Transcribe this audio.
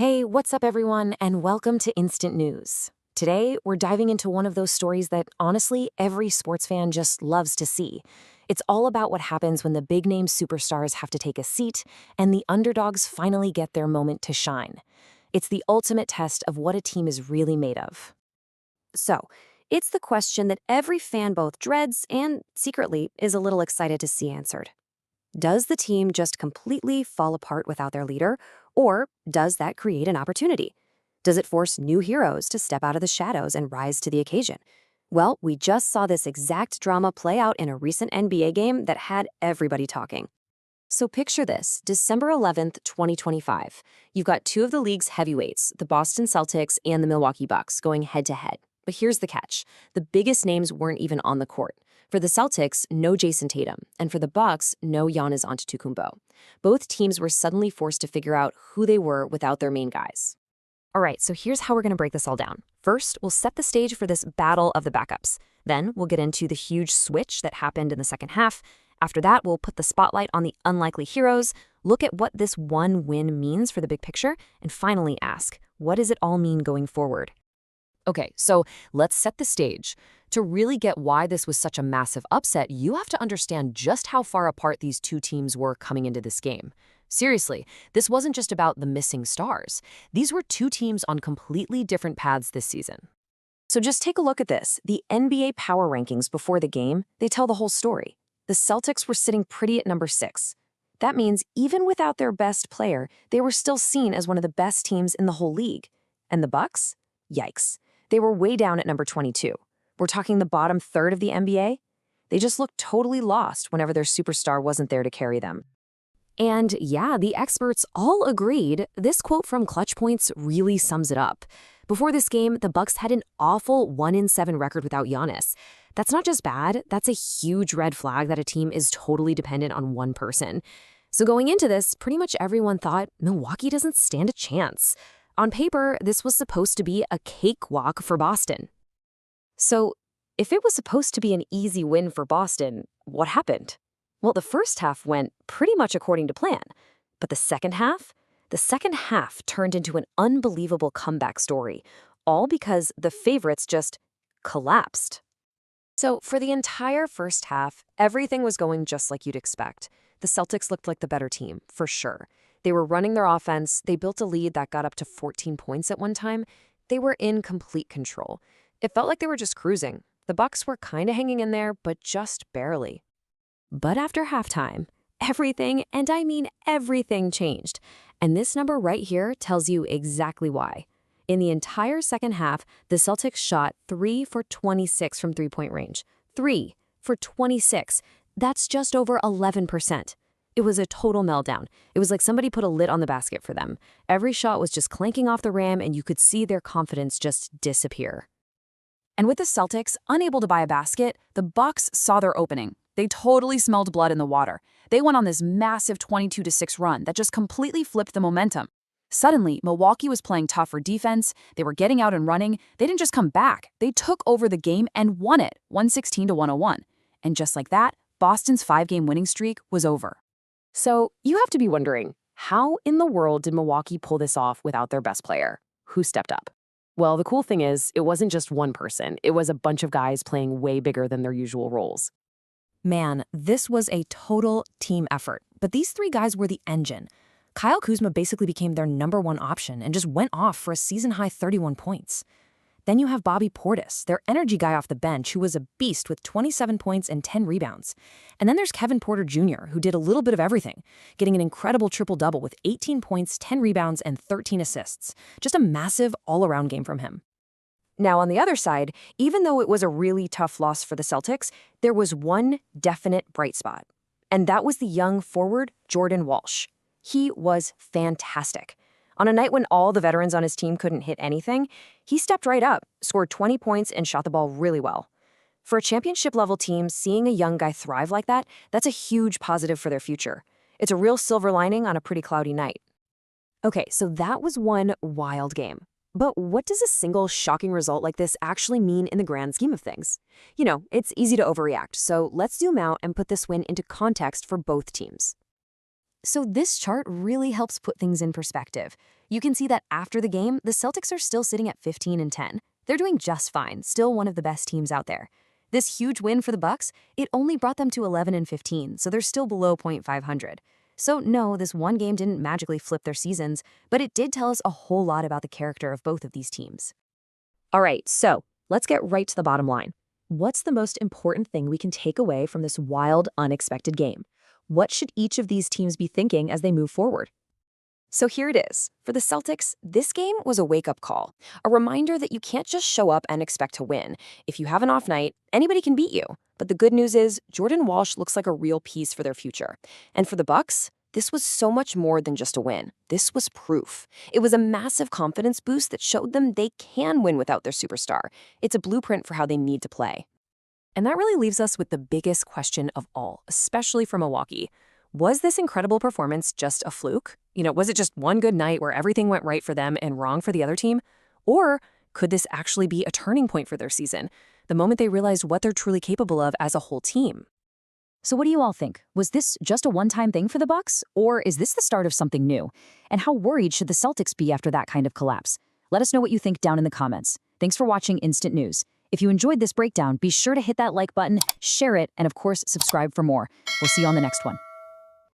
Hey, what's up, everyone, and welcome to Instant News. Today, we're diving into one of those stories that, honestly, every sports fan just loves to see. It's all about what happens when the big-name superstars have to take a seat and the underdogs finally get their moment to shine. It's the ultimate test of what a team is really made of. So, it's the question that every fan both dreads and, secretly, is a little excited to see answered. Does the team just completely fall apart without their leader, or does that create an opportunity? Does it force new heroes to step out of the shadows and rise to the occasion? Well, we just saw this exact drama play out in a recent NBA game that had everybody talking. So picture this, December 11th, 2025. You've got two of the league's heavyweights, the Boston Celtics and the Milwaukee Bucks, going head-to-head. But here's the catch. The biggest names weren't even on the court. For the Celtics, no Jason Tatum, and for the Bucks, no Giannis Antetokounmpo. Both teams were suddenly forced to figure out who they were without their main guys. All right, so here's how we're going to break this all down. First, we'll set the stage for this battle of the backups. Then, we'll get into the huge switch that happened in the second half. After that, we'll put the spotlight on the unlikely heroes, look at what this one win means for the big picture, and finally ask, what does it all mean going forward? Okay, so let's set the stage. To really get why this was such a massive upset, you have to understand just how far apart these two teams were coming into this game. Seriously, this wasn't just about the missing stars. These were two teams on completely different paths this season. So just take a look at this. The NBA power rankings before the game, they tell the whole story. The Celtics were sitting pretty at number 6. That means even without their best player, they were still seen as one of the best teams in the whole league. And the Bucks? Yikes. They were way down at number 22. We're talking the bottom third of the NBA. They just looked totally lost whenever their superstar wasn't there to carry them. And yeah, the experts all agreed. This quote from Clutch Points really sums it up. Before this game, the Bucks had an awful 1-7 record without Giannis. That's not just bad, that's a huge red flag that a team is totally dependent on one person. So going into this, pretty much everyone thought Milwaukee doesn't stand a chance. On paper, this was supposed to be a cakewalk for Boston. So, if it was supposed to be an easy win for Boston, what happened? Well, the first half went pretty much according to plan. But the second half? The second half turned into an unbelievable comeback story, all because the favorites just collapsed. So, for the entire first half, everything was going just like you'd expect. The Celtics looked like the better team, for sure. They were running their offense, they built a lead that got up to 14 points at one time. They were in complete control. It felt like they were just cruising. The Bucks were kind of hanging in there, but just barely. But after halftime, everything, and I mean everything, changed. And this number right here tells you exactly why. In the entire second half, the Celtics shot 3 for 26 from three-point range. 3 for 26. That's just over 11%. It was a total meltdown. It was like somebody put a lid on the basket for them. Every shot was just clanking off the rim, and you could see their confidence just disappear. And with the Celtics unable to buy a basket, the Bucks saw their opening. They totally smelled blood in the water. They went on this massive 22-6 run that just completely flipped the momentum. Suddenly, Milwaukee was playing tougher defense. They were getting out and running. They didn't just come back. They took over the game and won it, 116-101. And just like that, Boston's 5-game winning streak was over. So you have to be wondering, how in the world did Milwaukee pull this off without their best player? Who stepped up? Well, the cool thing is, it wasn't just one person. It was a bunch of guys playing way bigger than their usual roles. Man, this was a total team effort. But these three guys were the engine. Kuzma basically became their number one option and just went off for a season-high 31 points. Then you have Bobby Portis, their energy guy off the bench, who was a beast with 27 points and 10 rebounds. And then there's Kevin Porter Jr., who did a little bit of everything, getting an incredible triple-double with 18 points, 10 rebounds, and 13 assists. Just a massive all-around game from him. Now, on the other side, even though it was a really tough loss for the Celtics, there was one definite bright spot. And that was the young forward, Jordan Walsh. He was fantastic. On a night when all the veterans on his team couldn't hit anything, he stepped right up, scored 20 points, and shot the ball really well. For a championship-level team, seeing a young guy thrive like that, that's a huge positive for their future. It's a real silver lining on a pretty cloudy night. Okay, so that was one wild game. But what does a single shocking result like this actually mean in the grand scheme of things? You know, it's easy to overreact, so let's zoom out and put this win into context for both teams. So this chart really helps put things in perspective. You can see that after the game, the Celtics are still sitting at 15-10. They're doing just fine, still one of the best teams out there. This huge win for the Bucks, it only brought them to 11-15, so they're still below .500. So no, this one game didn't magically flip their seasons, but it did tell us a whole lot about the character of both of these teams. All right, so let's get right to the bottom line. What's the most important thing we can take away from this wild, unexpected game? What should each of these teams be thinking as they move forward? So here it is. For the Celtics, this game was a wake-up call, a reminder that you can't just show up and expect to win. If you have an off night, anybody can beat you. But the good news is, Jordan Walsh looks like a real piece for their future. And for the Bucks, this was so much more than just a win. This was proof. It was a massive confidence boost that showed them they can win without their superstar. It's a blueprint for how they need to play. And that really leaves us with the biggest question of all, especially for Milwaukee. Was this incredible performance just a fluke? Was it just one good night where everything went right for them and wrong for the other team? Or could this actually be a turning point for their season, the moment they realized what they're truly capable of as a whole team? So what do you all think? Was this just a one-time thing for the Bucks, or is this the start of something new? And how worried should the Celtics be after that kind of collapse? Let us know what you think down in the comments. Thanks for watching Instant News. If you enjoyed this breakdown, be sure to hit that like button, share it, and of course, subscribe for more. We'll see you on the next one.